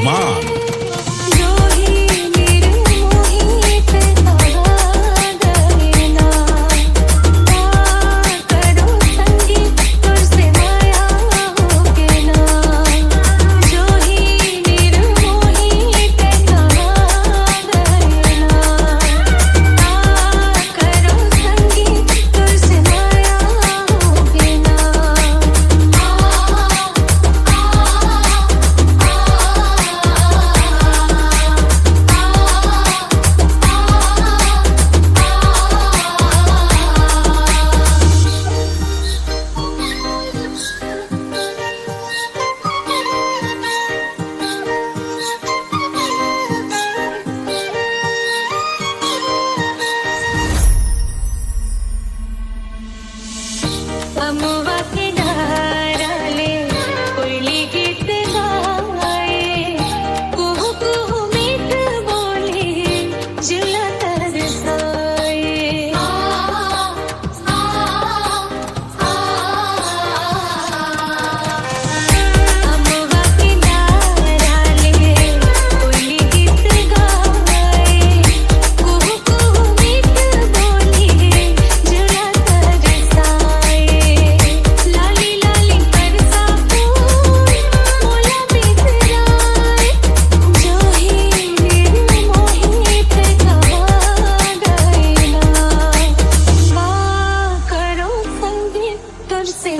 धमाल। अमुआ के डाले कोयली गीत गाए, कुहू कुहू मीठ बोले जुला तरसाए। अमुआ के डाले कोयली गीत गाए, कुहू कुहू मीठ बोले जुला तरसाए। लाली लाली बरसा फूल मोला बिखराए, जो ही निर्मोही पे कहा गए ना। करो संगीत तुझसे